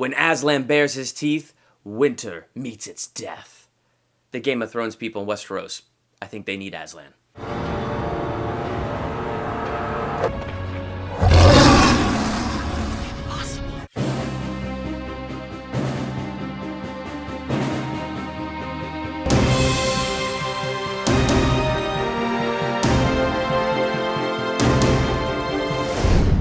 When Aslan bares his teeth, winter meets its death. The Game of Thrones people in Westeros, I think they need Aslan.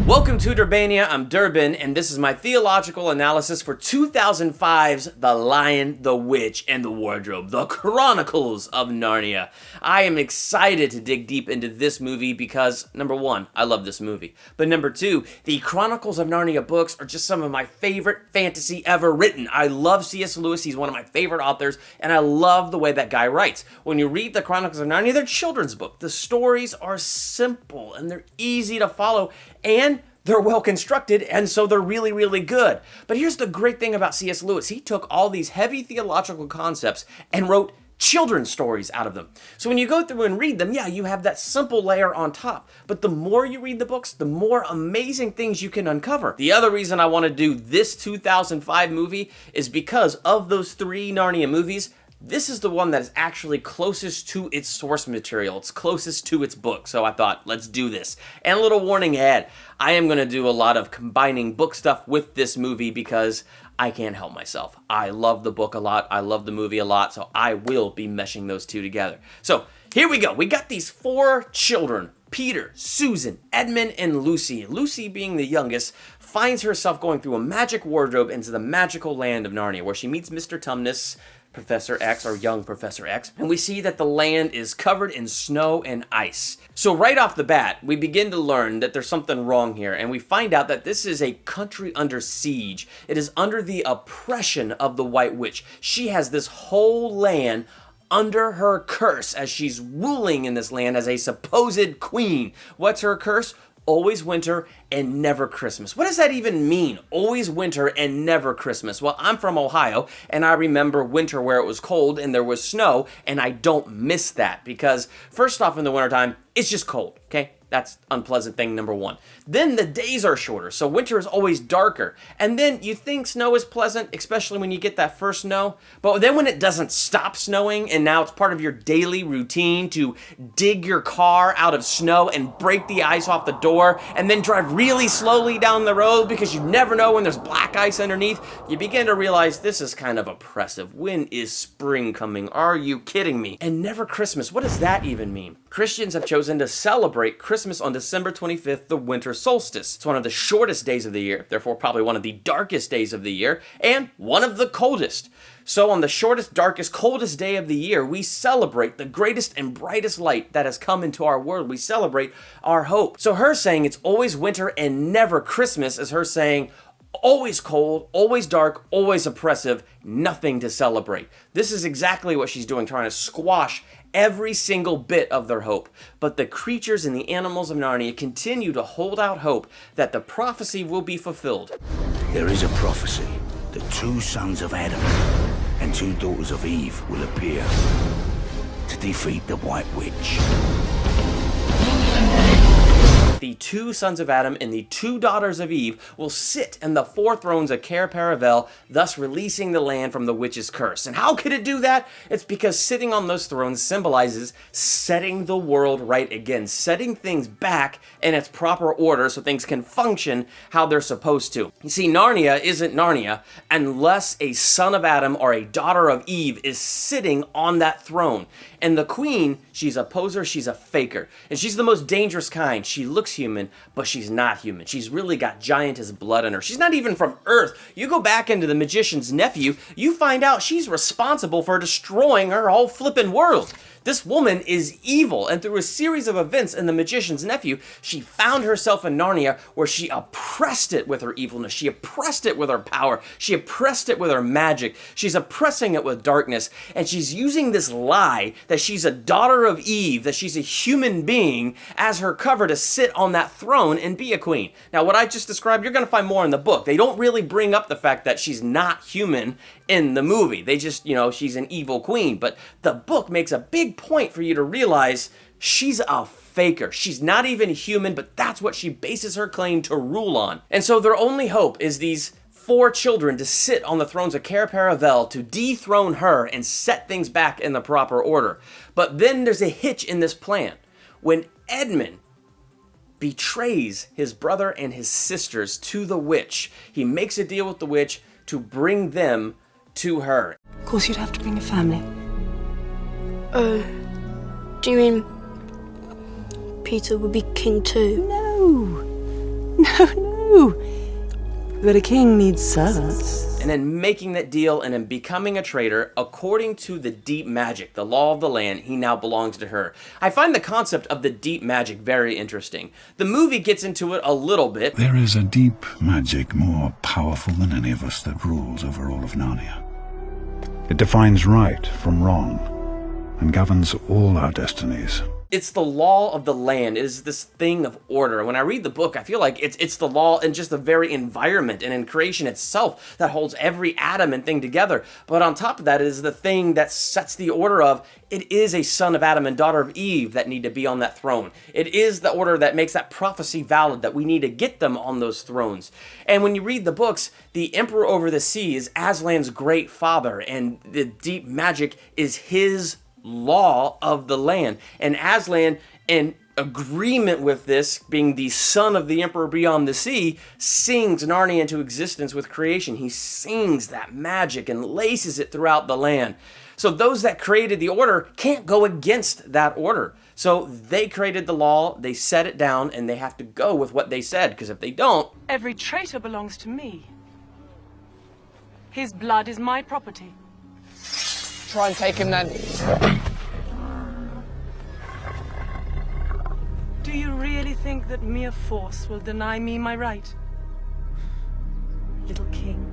Welcome to Durbania, I'm Durbin, and this is my theological analysis for 2005's The Lion, the Witch, and the Wardrobe, the Chronicles of Narnia. I am excited to dig deep into this movie because, number one, I love this movie. But number two, the Chronicles of Narnia books are just some of my favorite fantasy ever written. I love C.S. Lewis, he's one of my favorite authors, and I love the way that guy writes. When you read the Chronicles of Narnia, they're children's books. The stories are simple, and they're easy to follow, and they're well constructed, and so they're really, really good. But here's the great thing about C.S. Lewis. He took all these heavy theological concepts and wrote children's stories out of them. So when you go through and read them, yeah, you have that simple layer on top. But the more you read the books, the more amazing things you can uncover. The other reason I want to do this 2005 movie is because of those three Narnia movies. This is the one that is actually closest to its source material. It's closest to its book. So I thought, let's do this. And a little warning ahead, I am going to do a lot of combining book stuff with this movie because I can't help myself. I love the book a lot. I love the movie a lot. So I will be meshing those two together. So here we go. We got these four children. Peter, Susan, Edmund, and Lucy. Lucy, being the youngest, finds herself going through a magic wardrobe into the magical land of Narnia, where she meets Mr. Tumnus, Professor X, or young Professor X, and we see that the land is covered in snow and ice. So right off the bat, we begin to learn that there's something wrong here, and we find out that this is a country under siege. It is under the oppression of the White Witch. She has this whole land under her curse as she's ruling in this land as a supposed queen. What's her curse? Always winter and never Christmas. What does that even mean? Always winter and never Christmas. Well, I'm from Ohio, and I remember winter where it was cold and there was snow, and I don't miss that because, first off, in the wintertime, it's just cold, okay? That's unpleasant thing number one. Then the days are shorter, so winter is always darker. And then you think snow is pleasant, especially when you get that first snow. But then when it doesn't stop snowing, and now it's part of your daily routine to dig your car out of snow and break the ice off the door, and then drive really slowly down the road because you never know when there's black ice underneath, you begin to realize this is kind of oppressive. When is spring coming? Are you kidding me? And never Christmas. What does that even mean? Christians have chosen to celebrate Christmas on December 25th, the winter solstice. It's one of the shortest days of the year, therefore probably one of the darkest days of the year, and one of the coldest. So on the shortest, darkest, coldest day of the year, we celebrate the greatest and brightest light that has come into our world. We celebrate our hope. So her saying it's always winter and never Christmas is her saying always cold, always dark, always oppressive, nothing to celebrate. This is exactly what she's doing, trying to squash every single bit of their hope. But the creatures and the animals of Narnia continue to hold out hope that the prophecy will be fulfilled. There is a prophecy that two sons of Adam and two daughters of Eve will appear to defeat the White Witch. The two sons of Adam and the two daughters of Eve will sit in the four thrones of Cair Paravel, thus releasing the land from the witch's curse. And how could it do that? It's because sitting on those thrones symbolizes setting the world right again, setting things back in its proper order so things can function how they're supposed to. You see, Narnia isn't Narnia unless a son of Adam or a daughter of Eve is sitting on that throne. And the queen, she's a poser, she's a faker. And she's the most dangerous kind. She looks human, but she's not human. She's really got giantess blood in her. She's not even from Earth. You go back into The Magician's Nephew, you find out she's responsible for destroying her whole flippin' world. This woman is evil, and through a series of events in The Magician's Nephew, she found herself in Narnia where she oppressed it with her evilness. She oppressed it with her power. She oppressed it with her magic. She's oppressing it with darkness, and she's using this lie that she's a daughter of Eve, that she's a human being, as her cover to sit on that throne and be a queen. Now, what I just described, you're going to find more in the book. They don't really bring up the fact that she's not human in the movie. They just, she's an evil queen, but the book makes a big point for you to realize she's a faker. She's not even human, but that's what she bases her claim to rule on. And so their only hope is these 4 children to sit on the thrones of Cair Paravel to dethrone her and set things back in the proper order. But then there's a hitch in this plan. When Edmund betrays his brother and his sisters to the witch, he makes a deal with the witch to bring them to her. Of course you'd have to bring a family. Oh, do you mean Peter would be king too? No. But a king needs servants. And in making that deal and in becoming a traitor, according to the deep magic, the law of the land, he now belongs to her. I find the concept of the deep magic very interesting. The movie gets into it a little bit. There is a deep magic more powerful than any of us that rules over all of Narnia. It defines right from wrong and governs all our destinies. It's the law of the land. It is this thing of order. When I read the book, I feel like it's the law in just the very environment and in creation itself that holds every atom and thing together. But on top of that, it is the thing that sets the order of, it is a son of Adam and daughter of Eve that need to be on that throne. It is the order that makes that prophecy valid, that we need to get them on those thrones. And when you read the books, the Emperor over the Sea is Aslan's great father, and the deep magic is his law of the land. And Aslan, in agreement with this, being the son of the Emperor beyond the sea, sings Narnia into existence with creation. He sings that magic and laces it throughout the land. So those that created the order can't go against that order. So they created the law, they set it down, and they have to go with what they said, because if they don't... Every traitor belongs to me. His blood is my property. Try and take him then. Do you really think that mere force will deny me my right? Little king.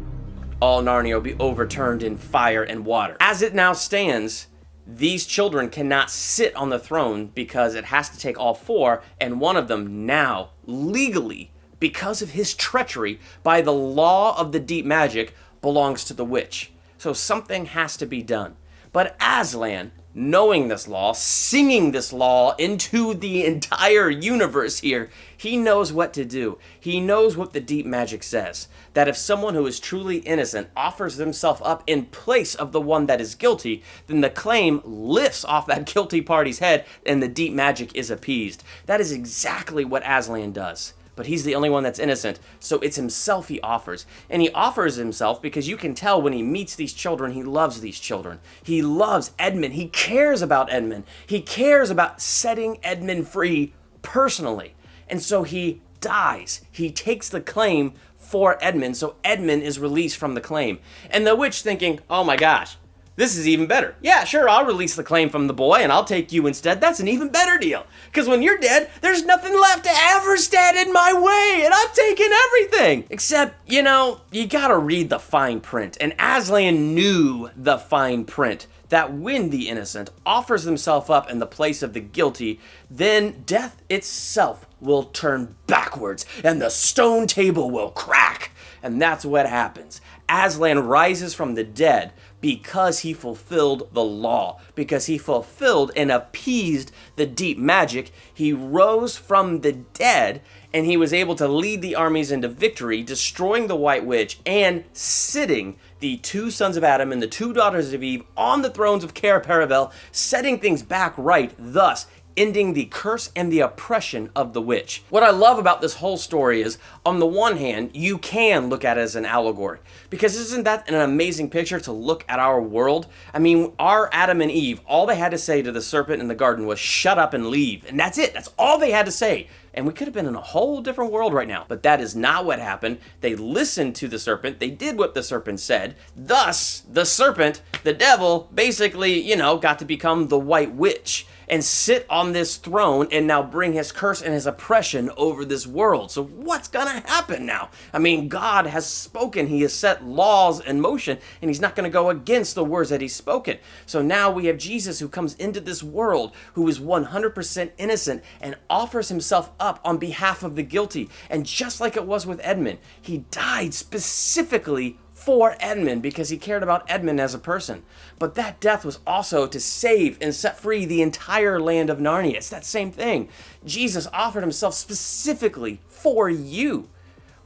All Narnia will be overturned in fire and water. As it now stands, these children cannot sit on the throne because it has to take all 4, and one of them now, legally, because of his treachery, by the law of the deep magic, belongs to the witch. So something has to be done. But Aslan, knowing this law, singing this law into the entire universe here, he knows what to do. He knows what the deep magic says. That if someone who is truly innocent offers themselves up in place of the one that is guilty, then the claim lifts off that guilty party's head and the deep magic is appeased. That is exactly what Aslan does. But he's the only one that's innocent, so it's himself he offers. And he offers himself because you can tell when he meets these children, he loves these children. He loves Edmund. He cares about Edmund. He cares about setting Edmund free personally. And so he dies. He takes the claim for Edmund, so Edmund is released from the claim. And the witch thinking, oh my gosh, this is even better. Yeah, sure, I'll release the claim from the boy and I'll take you instead. That's an even better deal. Because when you're dead, there's nothing left to ever stand in my way, and I'm taking everything. Except, you gotta read the fine print. And Aslan knew the fine print, that when the innocent offers himself up in the place of the guilty, then death itself will turn backwards and the stone table will crack. And that's what happens. Aslan rises from the dead because he fulfilled the law, because he fulfilled and appeased the deep magic. He rose from the dead and he was able to lead the armies into victory, destroying the White Witch and sitting the 2 sons of Adam and the 2 daughters of Eve on the thrones of Cair Paravel, setting things back right, thus ending the curse and the oppression of the witch. What I love about this whole story is, on the one hand, you can look at it as an allegory. Because isn't that an amazing picture to look at our world? I mean, our Adam and Eve, all they had to say to the serpent in the garden was, shut up and leave. And that's it. That's all they had to say. And we could have been in a whole different world right now. But that is not what happened. They listened to the serpent. They did what the serpent said. Thus, the serpent, the devil, basically, got to become the White Witch and sit on this throne and now bring his curse and his oppression over this world. So what's gonna happen now? I mean, God has spoken. He has set laws in motion, and he's not gonna go against the words that he's spoken. So now we have Jesus who comes into this world, who is 100% innocent and offers himself up on behalf of the guilty. And just like it was with Edmund, he died specifically for Edmund because he cared about Edmund as a person. But that death was also to save and set free the entire land of Narnia. It's that same thing. Jesus offered himself specifically for you.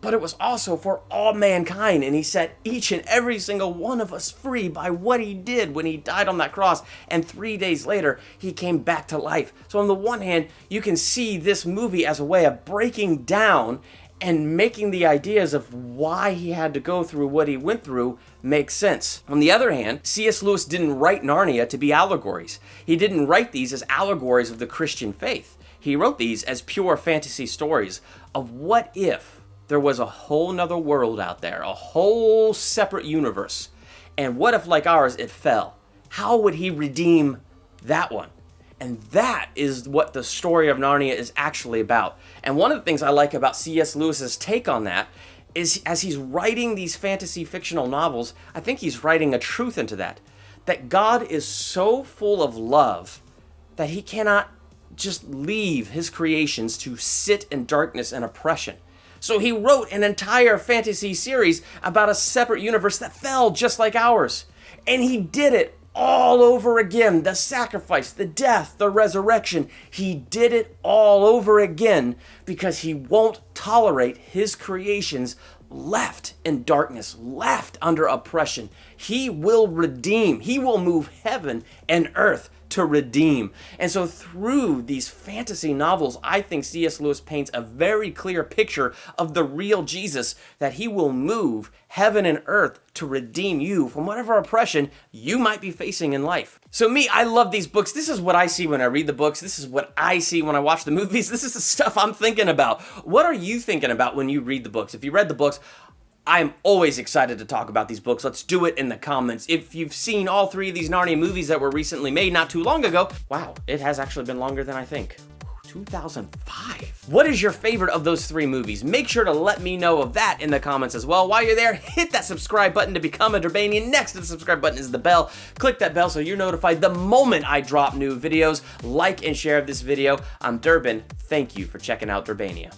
but it was also for all mankind, and he set each and every single one of us free by what he did when he died on that cross, and 3 days later, he came back to life. So on the one hand, you can see this movie as a way of breaking down and making the ideas of why he had to go through what he went through make sense. On the other hand, C.S. Lewis didn't write Narnia to be allegories. He didn't write these as allegories of the Christian faith. He wrote these as pure fantasy stories of what if there was a whole nother world out there, a whole separate universe, and what if, like ours, it fell? How would he redeem that one? And that is what the story of Narnia is actually about. And one of the things I like about C.S. Lewis's take on that is, as he's writing these fantasy fictional novels, I think he's writing a truth into that. That God is so full of love that he cannot just leave his creations to sit in darkness and oppression. So he wrote an entire fantasy series about a separate universe that fell just like ours. And he did it all over again. The sacrifice, the death, the resurrection. He did it all over again because he won't tolerate his creations left in darkness, left under oppression. He will redeem. He will move heaven and earth to redeem. And so through these fantasy novels, I think C.S. Lewis paints a very clear picture of the real Jesus, that he will move heaven and earth to redeem you from whatever oppression you might be facing in life. So me, I love these books. This is what I see when I read the books. This is what I see when I watch the movies. This is the stuff I'm thinking about. What are you thinking about when you read the books? If you read the books, I'm always excited to talk about these books. Let's do it in the comments. If you've seen all 3 of these Narnia movies that were recently made not too long ago, wow, it has actually been longer than I think. 2005. What is your favorite of those 3 movies? Make sure to let me know of that in the comments as well. While you're there, hit that subscribe button to become a Durbanian. Next to the subscribe button is the bell. Click that bell so you're notified the moment I drop new videos. Like and share this video. I'm Durbin. Thank you for checking out Durbania.